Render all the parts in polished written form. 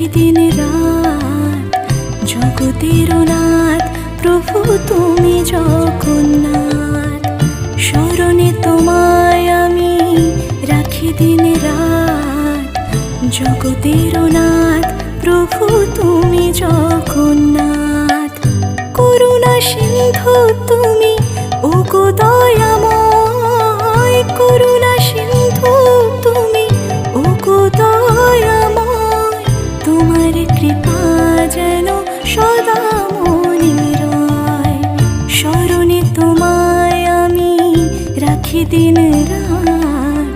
রাখি দিন রাত। জগতের নাথ প্রভু তুমি জগন্নাথ, স্মরণে তোমায় আমি রাখি দিন রাত। জগতের নাথ প্রভু তুমি জগন্নাথ, করুণা সিন্ধু তুমি ওগো দয়াময়। করুণা সিন্ধু তুমি ওগো দয়াময়, তোমার কৃপা যেন সদা মনে রয়। স্মরণে তোমায় আমি রাখি দিন রাত।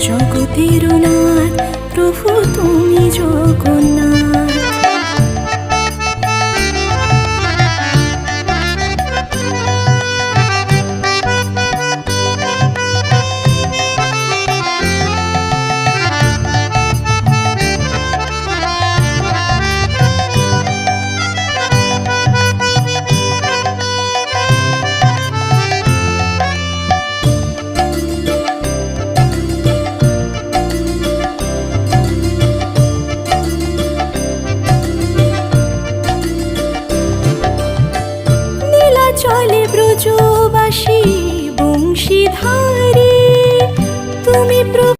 জগতের নাথ প্রভু তুমি জগন্নাথ। চলে ব্রজবাসী বংশীধারে, তুমি প্রভু